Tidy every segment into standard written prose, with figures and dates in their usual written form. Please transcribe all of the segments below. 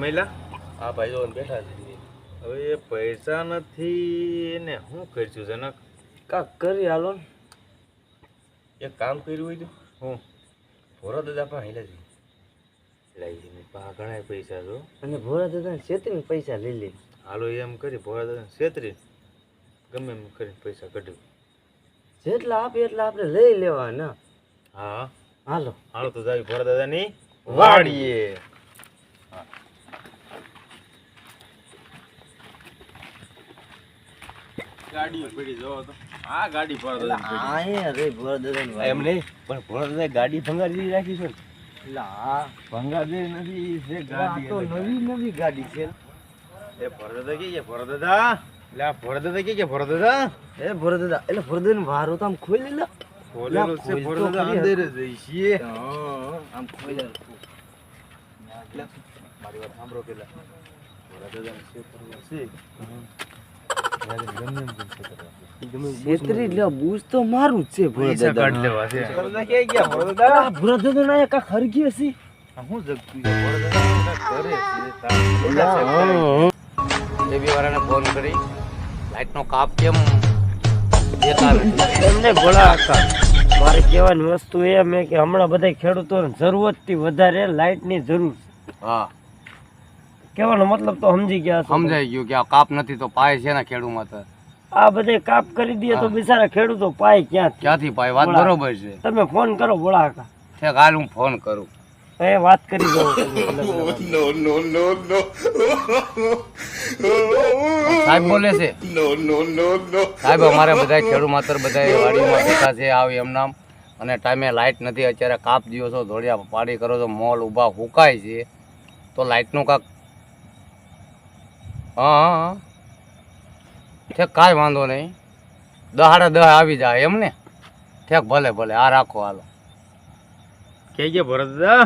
મહિલા હા ભાઈ જો બેઠા છે. હવે એ પૈસા નથી ને શું કરશું જનક? કાક કરી હાલો ને. એક કામ કર્યું હોય તો હું ભોરા દાદા પણ હેલા છે. લઈ જઈને પા ઘણા પૈસા છો. અને ભોળા દાદા છેતરીને પૈસા લઈ લે. હાલો એમ કરી ભોળા દાદા છેતરી ગમે એમ કરીને પૈસા કઢ્યું. જેટલા આપે એટલા આપણે લઈ લેવાના. હા હાલો હાલો તો જાય ભોળા દાદાની વાડીએ. ગાડી પડી જવો તો આ ગાડી ભોળા દાદા અહીંયા રે ભોળા દાદાની વાડી. એમ નહીં પણ ભોરા દાદા ગાડી ભંગારી રાખી છે ને. એટલે આ ભંગાર નથી જે ગાડી તો નવી ગાડી છે. એ ભોળા દાદા કે ભોળા દાદા એટલે આ ભોળા દાદા કે ભોળા દાદા એ ભોળા દાદા એટલે ભોળા દાદાની વારો તો આમ ખોલી લે. બોલેલો છે ખોલ ભોળા તો દાદા ખરી. અંદર જ છીએ. આમ ખોલી મારી વાત સાંભળો પેલા ભોળા દાદા છે છેતરી લે બૂઝ તો મારું જ છે ભોળા પૈસા દાદા. કાઢ લેવા છે. ભોળા દાદા કે ગયા ભોળા દાદા ભોળા દાદા ના કાક હરગી હશે. આ હું જગતું છે ભોળા દાદા કરે છે એ બી વાળાને ફોન કરી લાઈટનો કાપ કેમ દેતા નથી. એમને ભોળા કાકા મારે કહેવાની વસ્તુ એમ છે કે હમણાં બધા ખેડૂતોને જરૂરતથી વધારે લાઇટની જરૂર છે. હા કહેવાનો મતલબ તો સમજી ગયા છો. સમજાઈ ગયું કે આ કાપ નથી તો પાય છે ને ખેડૂમાં તો આ બધે કાપ કરી દે તો બિચારા ખેડૂતો પાય ક્યાંથી? ક્યાંથી પાય વાત બરોબર છે. તમે ફોન કરો ભોળા કાકા. ઠેક હાલ હું ફોન કરું. એ વાત કરી દો. સાહેબ બોલે છે સાહેબ અમારે બધા ખેડૂત માતર બધા વાડીમાં બેઠા છે આવ એમ નામ અને ટાઈમે લાઇટ નથી અત્યારે કાપ દિવસો ધોળિયા પાડી કરો તો મોલ ઊભા હુકાય છે તો લાઇટનું કાંક હા ઠેક કાંઈ વાંધો નહીં 10:30 આવી જાય એમ ને ઠેક ભલે ભલે આ રાખો હાલો. કે ગયા ભોળા દાદા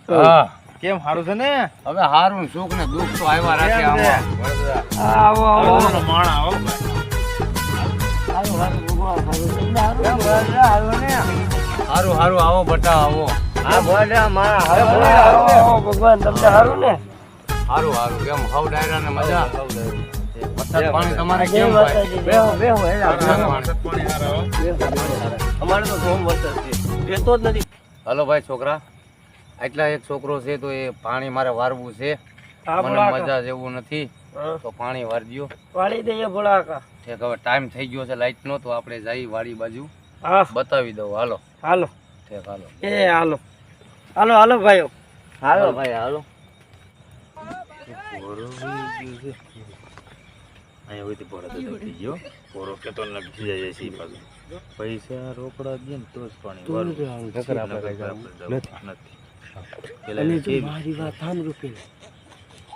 હા કેમ સારું છે ને? હવે હારું ને સુખ ને દુઃખ તો આવ્યા રાખે આમાં. ભોળા દાદા આવો આવો ભોળા માણા આવો ભાઈ. હાલો, હાલો, ભગવાન, હાલો. તમને હારું ને ભોળા દાદા? હાલો ને. હારું હારું આવો બટા આવો. હા ભોળા દાદા, મારા હાલો, ભોળા, આવો, આવો, ભગવાન તમને હારું ને? હારું હારું કેમ હવ ડાયરા ને મજા વરસાદ પાણી તમારે જય કેમ ભાઈ? માતાજી. બેહો બેહો હેલા, વરસાદ બેહો. પાણી. પાણી હારા હો. અમારે તો ધોમ વરસાદ છે રહેતો જ નથી. હલો ભાઈ છોકરા આટલા એક છોકરો છે તો એ પાણી મારે વારવું છે હા, મને ભોળા મજા જેવું નથી હા. તો પાણી વારજો. પાડી દઈએ ભોળા કાકા. ઠેક હવે ટાઈમ થઈ ગયો છે લાઈટ નો તો આપણે જઈ વાડી બાજુ હા બતાવી દઉં હાલો. હાલો ઠેક હાલો. એ હાલો હાલો હાલો ભાઈઓ હાલો ભાઈ હાલો. અહીંયા હોય તો ભોળા દાદા થઈ ગયો ભોળો કેતો નથી જાય છે પાછું પૈસા રોકડા દે ને તો જ પાણી વાળું. નકર આપણે જવું નથી. પેલા અને જો કેવી? મારી વાત સાંભળો પેલા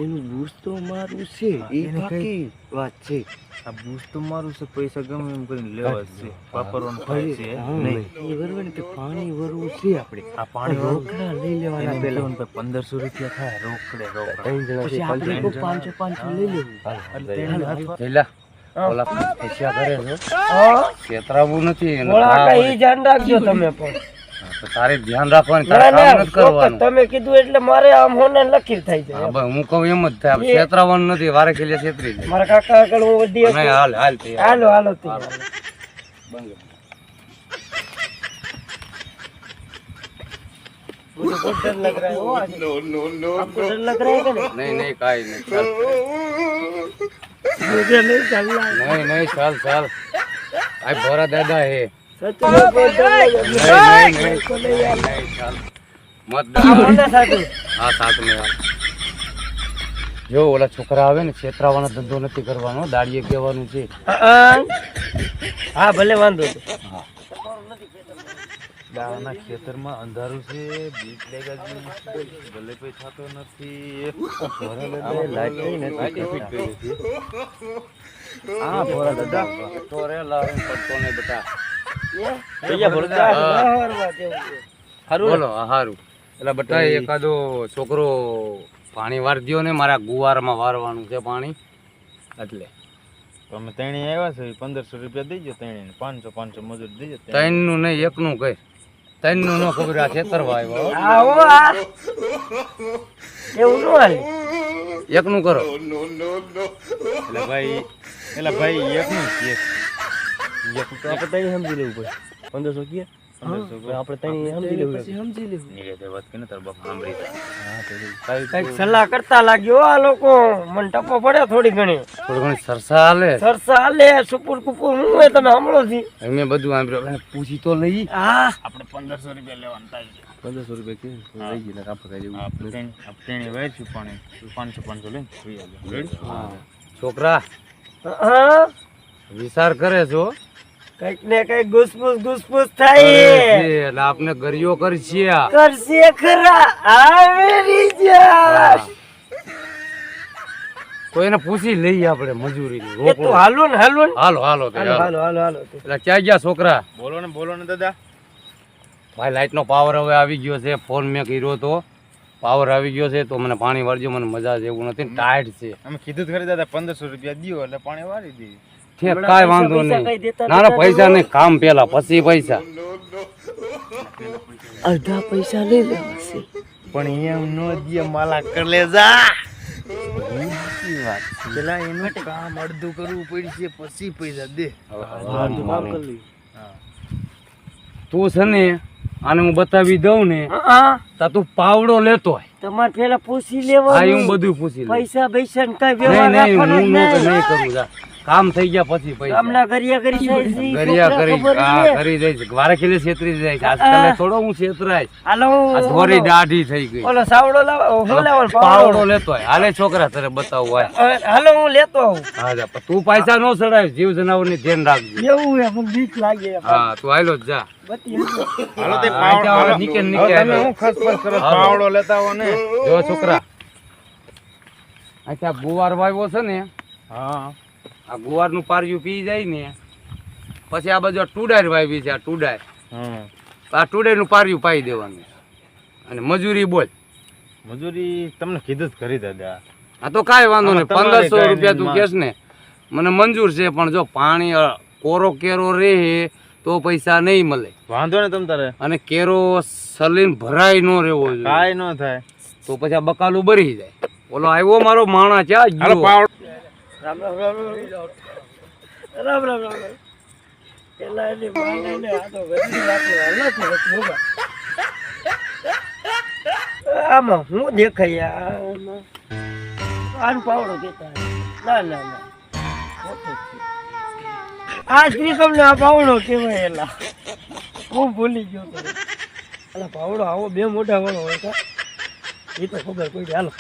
એનું બૂઝ તો મારું છે એ એને પાકી વાત છે. આ બૂસ્ટ તો મારું છે પૈસા ગમે એમ કરીને લેવા જ છે વાપરવાનું થાય છે હા, નહીં. એ બરોબર ને કે પાણી વરવું છે આપણે આ પાણી રોકડા લઈ લેવાના એને પેલા. કહેવાનું કે 1500 રૂપિયા થાય રોકડે રોકડા. પછી આપણે કોઈ 500 લઈ લેવું. એટલે તેને હાથમાં જયલા ઓલા પૈસા કરે છે હા છેતરાવું નથી અને ભોળા કાકા ખાવા ઈ ધ્યાન રાખજો તમે પણ. તો તારે ધ્યાન રાખવાનું તારે ના કામ ના નથી કરવાનું. તમે કીધું એટલે મારે આમ હોને લકીર થઈ જાય. હા ભાઈ હું કહું એમ જ થાય આપણે છેતરાવાનું નથી વારે ખેલે છેતરી જાય. મારા કાકા આગળ હું વધી નહીં, હાલ હાલ તે હાલો હાલો તે. બંધ. मुझे बहुत डर लग रहा है वो आज। आपको डर लग रहा है क्या? નહીં નહીં કાંઈ નહીં ચાલ. मुझे नहीं चलना है। નહીં નહીં ચાલ ચાલ આ ભોરા દાદા હે सच में बहुत डर लग નહીં रहा है। નહીં मेरे को नहीं यार। નહીં ચાલ મત आप ડર. बोलना साधु। હા સાથ મેં હાલ. જો ઓલા છોકરા આવે ને છેતરાવાનો ધંધો નથી કરવાનો દાડીએ કહેવાનું છે. हाँ भले वांधो तो। હા દાવાના ખેતરમાં અંધારું છે બીક લાગ્યા જેવું છે. ભલે કોઈ થતો નથી ભોળા દાદાએ લાઈટ ફિટ કરી છે. हाँ भोला दादा। તો રે લાવે પડતો નહીં બેટા. भैया भोला दादा। और बात है वो। બોલો હા, હારું એટલે બેટા એકાદો છોકરો પાણી વાર દ્યો ને મારા ગુવારમાં વારવાનું છે પાણી એટલે તમે તેણી આવ્યા છો 1500 રૂપિયા દેજો તેણીને 500 મજૂર દેજો. ત્રણનું નહીં એકનું કઈ તૈનનું ન ખબર આ છેતરવા આવ્યો આવો આ એવું ન હાલે. એકનું કરો એટલે ભાઈ એકનું જ છે. તો આપણે તઈ સમજી લેવું પડે 1500 કે 1500 આપણે તઈ સમજી લેવું નીકળે વાત કે ને તાર બાપ સાંભળી જા. કઈક સલાહ કરતા લાગ્યો આ લોકો. મને ટપો પડે થોડી ઘણી થોડી ઘણી સરસા હાલે સરસા હાલે સુપુર કુપુર હું હોય તમે સાંભળો છી. અમે બધું સાંભળ્યું પૂછી તો લઈ હા આપણે 1500 રૂપિયા લેવાનું થાય છે. 1500 રૂપિયા કે લઈ ગઈ આપણે કઈ આપણે વેચશું પણ 500 લઈને ફ્રી રેડી. છોકરા હા વિચાર કરે છો કઈક ને કઈક ઘુસપુસ થાય એટલે આપને ગરિયો કરશે કરશે ખરા આવેરી જા. કોઈને પૂછી લઈએ આપણે મજૂરી એ તો હાલો ને હાલો તે હાલો હાલો. હાલો એટલે ક્યાં ગયા છોકરા? બોલો ને દાદા. ભાઈ લાઈટ નો પાવર હવે આવી ગયો છે. ફોન મેં કર્યો તો પાવર આવી ગયો છે તો મને પાણી વાળજો. મને મજા જેવું નથી, ટાઈટ છે. અમે કીધું ખરી દાદા 1500 રૂપિયા દિયો એટલે પાણી વાળી દઈએ. કાંઈ વાંધો નહીં. ના પૈસા નહીં, કામ પેલા પછી પૈસા. અડધા પૈસા લઈ લેવાશે પણ એમ નો દિયે માલા કર લે જા. પેલા એનું કામ અડધું કરવું પડશે પછી પૈસા દે. તું છે ને આને હું બતાવી દઉં ને તા તું પાવડો લેતો હોય. તમારે પેલા પૂછી હા લેવાનું. હું બધું પૂછી લઉં. પૈસા પૈસા ને કઈ નહીં વ્યવહાર નહીં રાખવાનો હું જ નહીં નહીં. કરું. જા કામ થઈ ગયા પછી પૈસા ગામના ગરિયા કરી જાય છે. ગરિયા છોકરા કરી ખબર હા છે. કરી જાય છે. વારે ખેલે છેતરી જાય છે. આજકાલ થોડો હું છેતરાય. હાલો આ ધોરી દાઢી થઈ ગઈ. ઓલો સાવડો લાવો હું લાવો પાવડો લેતો હોય. હાલે છોકરા તારે બતાવવું હોય. હાલો હું લેતો આવું. હા જા પણ તું પૈસા નો ચડાવ. જીવ જનાવર ને ધ્યાન રાખજો. એવું હે મને બીક લાગે હા તું હાલો જ જા. બતી હાલો તે હા, પાવડો નીકળ, હવે નીકળ. તમે હું ખસપસ કરો હાલો. પાવડો લેતા હો ને. જો છોકરા આ ગુવાર વાવ્યો છે ને, હા આ ગુવાર નું પારિયું પી જાય ને પછી આ બાજુ ટુડાર વાવી છે. આ ટુડાર આ ટુડાર નું પારિયું પાઈ દેવાનું અને મજૂરી બોલ. મજૂરી તમને કીધું જ ખરી દાદા. આ તો કાંઈ વાંધો નહીં. આમાં તમારે 1500 રૂપિયા તું કાંઈ કેસ ને મને મંજૂર છે. પણ જો પાણી કોરો કેરો રહે તો પૈસા નહીં મળે. વાંધો ને તમ તારે અને કેરો સલીન ભરાય ન રહેવો જોઈએ. કાઈ ન થાય. તો પછી આ બકાલું ભરી જાય. ઓલો આવ્યો મારો માણા ચા હાલો ગયો. પાવડો રામ રામ રામ રામ રામ રામ રામ. પેલા એની માને ને આ તો વધી રાખો હાલો છે બાબા. આમાં હું દેખાય આન પાવડો કેતા ના ના ના આ શ્રીકમને આ પાવડો કેવાય. એલા હું ભૂલી ગયો તો. અલા પાવડો આવો બે મોટા વાળો હોય તો એ તો ખબર પડી. હાલો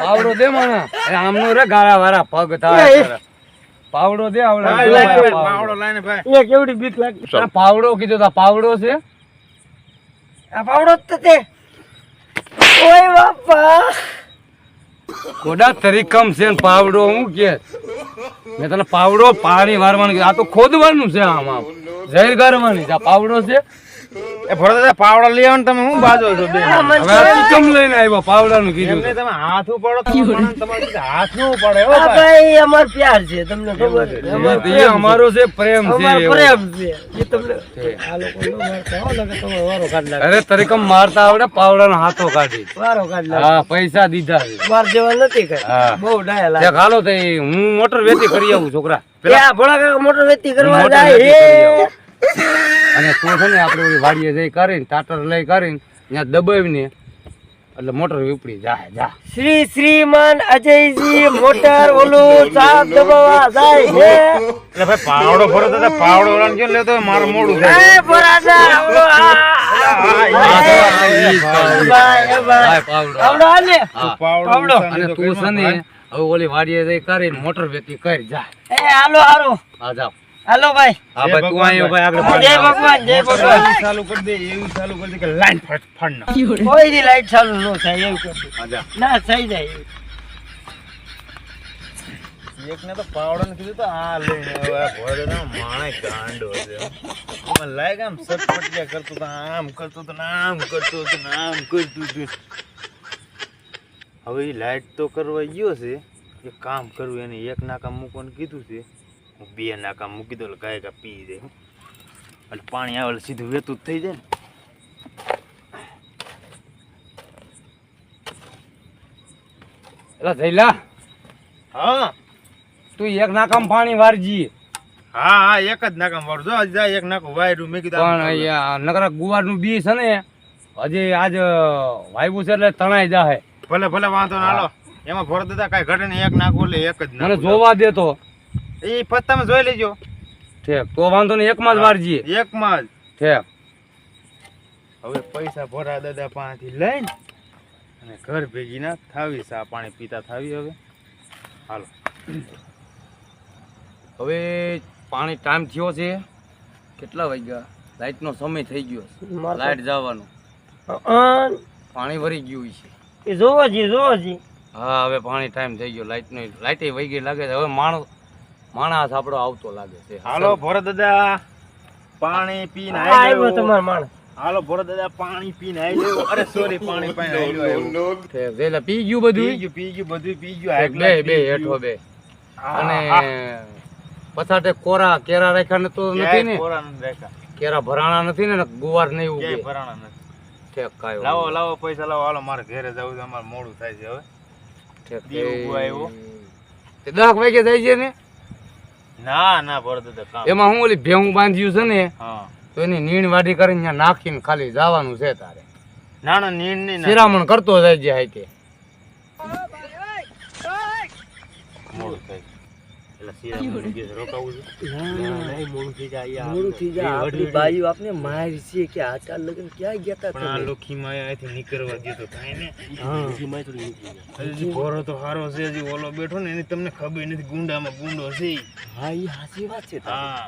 પાવડો દે માણા. આમનો રે ગાળા વાળા પગ થાય. પાવડો દે આવડે. પાવડો લાઈને ભાઈ. કેવડી બીક લાગી. આ પાવડો કીધો તો પાવડો છે. આ પાવડો જ તો તે. ઓય બાપા કોડા તરીકમ છે ને પાવડો હું કે મેં તને પાવડો પાણી વારવાનું કીધું. આ તો ખોદવાનું છે. આમ આમ ઝેર ગારવાની છે. આ પાવડો છે. એ ભરો દાદા પાવડો લઈ આવો ને તમે હું બાજો છો બે. આ મને હવે આ તું કેમ લઈને આવ્યો પાવડાનું કીધું એમને તો? તમે હાથ ઉપાડો તમારે હાથ નું પડે હો આ ભાઈ. ભાઈ અમાર પ્યાર છે તમને ખબર છે. અમાર એ પ્રેમ છે. અમારો છે પ્રેમ અમાર છે. પ્રેમ છે. એ તમને આ લોકો ન મારતા હો લગે તમારો વારો કાઢ નાખે. અરે તરીકમ મારતા આવડે પાવડાનો હાથો કાઢી. વારો કાઢ નાખે. હા પૈસા દીધા છે. વાર જેવા નથી કઈ. હા. બહુ ડાયા લાગે. ત્યાં હાલો તો હું મોટર વેચી કરી આવું છોકરા. ત્યાં ભોળા કાકા મોટર વેચી કરવા મોટર જાય વેચી કરી હે. આવું. અને તું છે ને આપણે ઓલી વાડીએ જઈ કરીને ટાટર લઈ કરીને ત્યાં દબાવીને એટલે મોટર ઉપડી જાય. જા શ્રી શ્રીમાન અજયજી મોટર ઓલું સાપ દબાવવા જાય છે. એટલે ભાઈ પાવડો ભરો દાદા પાવડો ઓલાને કેમ લેતો હોય? મારું મોડું એ થાય. ભોળાદાર, આવડો આ. ભાઈ, ભાઈ. પાવડો. આવડો આ લે. હા. પાવડો. અને તું છે ને હવે ઓલી વાડીએ જઈ કરીને મોટર વેચી કરી જાય. એ હાલો હારો. હા જાવ. હાલો ભાઈ. હા ભાઈ તું આવ્યો ભાઈ આગળ જય પાણી આવ. ભગવાન જય ભગવાન. એવું ચાલુ કરી દે એવું ચાલુ કરી દે કે લાઈન ફટ ફટ ના. કોઈની લાઈટ ચાલુ ન થાય એવું કરતું. હા જા. ના થઈ જાય એવું. એકને તો પાવડાને કીધું તો આ લઈને હવે આ ભોળા દાદાનો માણે ગાંડો છે. મને લાગે આમ સટપટિયા કરતું તો આમ કરતું તો ને આમ કરતું તો ને આમ કરતું હતું. હવે એ લાઈટ તો કરવા ગયો છે, એક કામ કરવું એને એક નાકા મૂકવાનું કીધું છે, હું 2 નાકા મૂકી દઉં એટલે ગાય કા પી દે એટલે પાણી આવે એટલે સીધું વેતું જ થઈ જાય ને. એટલે જઈલા હા તું એક નાકામાં પાણી વારજી. હા હા એક જ નાકામાં વાળું. જો જાય એક નાકું વાયરું મેં કીધું પણ અહીંયા નકરા ગુવારનું બી છે ને હજી આજ વાયવું છે એટલે તણાઈ જાહે. ભલે ભલે વાંધો ના હાલો. એમાં ભર દાદા કાંઈ ઘટે નહીં, એક નાખું એટલે એક જ મને નાખું. જોવા દે તો. એ પત્તામાં જોઈ લેજો. ઠેક તો વાંધો નહીં, એકમાં જ વારજી. એકમાં જ. ઠેક હવે પૈસા ભરા દાદા પાસેથી લઈને અને ઘર ભેગી ના થાવી, સા પાણી પીતા થાવી. હવે હાલો. હવે પાણી ટાઈમ થયો છે, કેટલા વાગ્યા? લાઇટનો સમય થઈ ગયો છે, લાઇટ જવાનો. પાણી વરી ગયું છે એ જોવાજી. હા હવે પાણી ટાઈમ થઈ ગયો, લાઇટે વહી ગઈ લાગે છે. હવે માણસ આપણો આવતો લાગે છે. હાલો ભોરા દાદા પાણી પીને આવ્યો તમારો માણસ. હાલો ભોરા દાદા પાણી પીને આવ્યો. અરે સોરી, પાણી પીને આવ્યો. ઠેક, વેલા પી ગયું બધું. પી ગયું બધું પી ગયું. બે હેઠો બે. અને પછાટે કોરા કેરા રાખ્યા ને તો નથી ને? કેરા ભરાણા નથી ને? ગુવાર નહીં ઉગે. ભરાણા નથી. ઠેક કાયો. લાવો પૈસા લાવો. હાલો મારે ઘરે જવું છે, અમારે મોડું થાય છે હવે. ઠેક આવ્યો. તે 10 વાગે જાય છે ને? ના ભોરા દાદા કામ. એમાં હું ઓલી ભેહું બાંધ્યું છે ને, હા તો એની નીણ વાડી કરીને ત્યાં નાખીને ખાલી જવાનું છે તારે. ના નીણ નહીં. શિરામણ કરતો જાય છે હાઈકે. મોડું થાય એટલે શિરામણ ગયો રોકાવું છે. મોડું થઈ જાય. આપણી બાઈઓ આપને મારી છે કે આચાર લગન ક્યાં ગયા તા પણ આ લોખીમાં અહીંયાથી નીકળવા દે તો થાય ને. હજી ભોરો તો હારો છે, હજી ઓલો બેઠો ને એની તમને ખબર નથી, ગુંડામાં ગુંડો છે. હા એ સાચી વાત છે. હા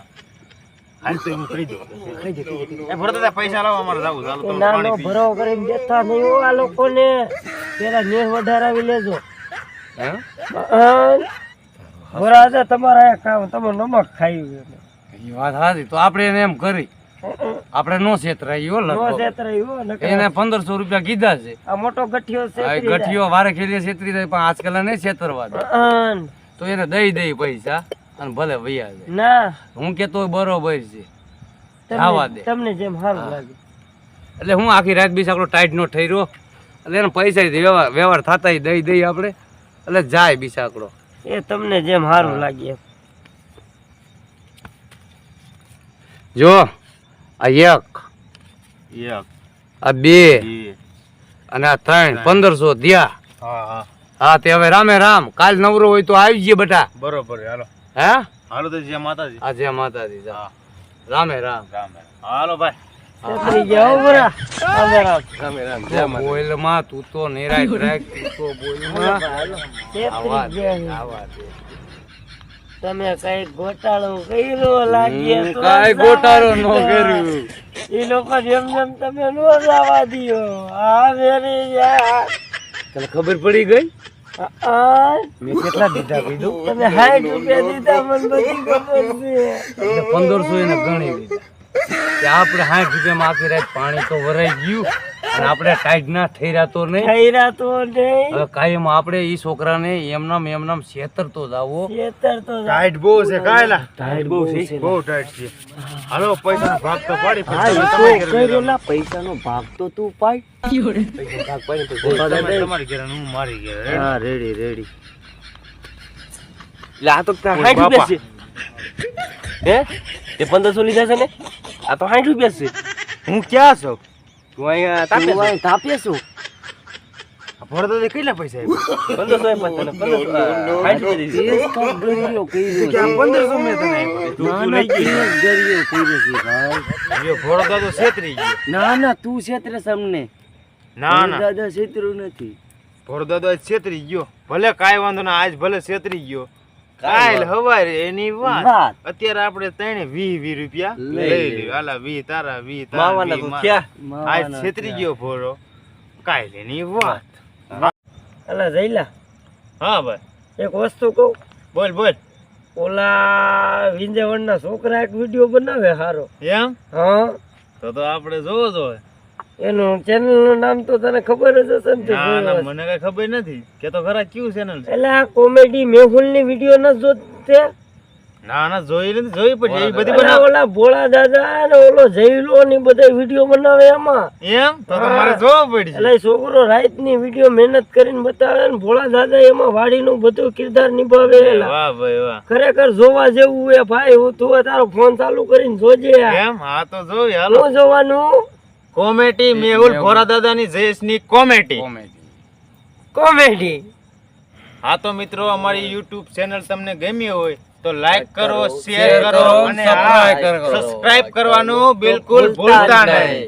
હાલ તો હું કહી દઉં. એ ભોરા દાદા પૈસા લાવો, અમારે જવું. ચાલો તમે નાનો પાણી પી. ભરો કરીને દેતા નહીં હો આ લોકોને. પેલા નેહ વધારાવી લેજો. હે? ભરા તમારા કામ તમે નમક ખાઈ એ વાત સાચી. તો આપણે એને એમ કરી, આપણે નો છેતરાઈ હો નો લગભગ. છેતરાયું નકર એને 1500 રૂપિયા કીધા છે. આ મોટો ગઠિયો છે. આ ગઠિયો વારે ખેલીએ છેતરી જાય, પણ આજકાલ નહીં છેતરવા દે. તો એને દઈ પૈસા અને ભલે વૈયા જાય. ના હું કેતો બરોબર છે, જવા દે. તમને જેમ સારું લાગે. એટલે હું આખી રાત બી સાકડો ટાઈટ નો થઈ રહ્યો, એટલે એને પૈસા વ્યવહાર થતા દઈ આપણે, એટલે જાય બી સાકડો. એ તમને જેમ સારું લાગે. જો આ એક, આ 2 અને આ 3, 1500 દ્યા. હા હા તે હવે રામે રામ. કાલ નવરો હોય તો આવી જઈએ બટા. બરોબર. હાલો હે? હાલો તો જય માતાજી. આ જય માતાજી. રામે રામ. હાલો ભાઈ. છેતરી ગયા હો ભરા. રામે રામ. રામે રામ. જય માતાજી. બોલ માં તું તો નિરાય રાખ, તું તો બોલ માં. છેતરી ગયા. તમે કઈ ગોટાળો કર્યો લાગે તો કાઈ ગોટાળો નો કર્યું. એ લોકો જેમ તમે નો જવા દિયો. આ વેરી યાર તને ખબર પડી ગઈ? મેં કેટલા દીધા કીધું? તમે 60 રૂપિયા દીધા, મને બધી ખબર છે. એટલે 1500 એને ગણી દીધા. કે આપણે 60 રૂપિયામાં આખી રાત પાણી તો વરાઈ ગયું અને આપણે ટાઈટ ના થઈ રહ્યા નહીં. ખૈરા તો નહીં. હવે કાયમ આપણે ઈ છોકરાને એમનામ છેતરતો જાવો. છેતરતો જા. ટાઈટ બહુ છે કાયલા. ટાઈટ બહુ છે. બહુ ટાઈટ છે. હાલો પૈસાનો ભાગ તો પાડી. હા, પછી ઈ તમારી તો ઘરે કરેલા પૈસાનો ભાગ તો તું પાડ. પૈસાનો ભાગ પાડી પછી તમારી ઘરે ને હું મારી ઘરે. હા, રેડી. એટલે આ તો 60 રૂપિયા છે. હે? તે 1500 લીધા છે ને? આ તો 60 રૂપિયા છે. હું ક્યાં છું? તું અહીંયા તાપે છું. ભોરા દાદા કેટલા પૈસા આપ્યા? 1500 આપ્યા તને. 1500 60 રૂપિયા દીધી. કે આ 1500 મેં તને આપ્યા. તું લઈ ગઈ. જો ભોરા દાદો છેતરી ગયો. ના તું છેતરે સમને. ના દાદા છેતરું નથી. ભોરા દાદો આજ છેતરી ગયો. ભલે કાંઈ વાંધો ના, આજ ભલે છેતરી ગયો. કાલ હવારે એની વાત. અત્યારે આપણે 20 રૂપિયા લઈ લ્યો. હાલા 20 તારા 20 તારા. આજ છેતરી ગયો ભોરો. કાલ એની વાત. અલા જઈલા, હા ભાઈ એક વસ્તુ કહું. બોલ. ઓલા વિંજેવણના છોકરા એક વિડિયો બનાવે હારો. એમ હા તો આપણે જોવો જોઈએ. એનું ચેનલ નું નામ તો તને ખબર જ હશે ને તે ના જોયું ના હશે. મને કઈ ખબર નથી કે તો ખરા કયું ચેનલ છે. એટલે આ કોમેડી મેહુલ ની વિડીયો ન જોતે? ના ના જોઈ નથી, જોઈ પછી એ બધી ઓલા બનાવ ઓલા ભોળા દાદા ને ઓલો જયલો ની બધા વિડીયો બનાવે એમાં. એમ તો તમારે જોવું પડશે. એટલે એ છોકરો રાત ની વિડીયો મહેનત કરીને બતાવે ને ભોળા દાદા એમાં વાડી નું બધું કિરદાર નિભાવે. વાહ ભાઈ વાહ. ખરેખર જોવા જેવું એ ભાઈ. હું તું તારો ફોન ચાલુ કરીને જોજે. એમ હા તો જોઈ હાલો. હું જોવાનું કોમેડી મેહુલ ભોરા દાદાની જયેશની કોમેડી. કોમેડી. હા તો મિત્રો અમારી YouTube ચેનલ તમને ગમી હોય તો લાઈક કરો, શેર કરો અને subscribe કરો. સબસ્ક્રાઇબ કરવાનું બિલકુલ ભૂલતા નહીં.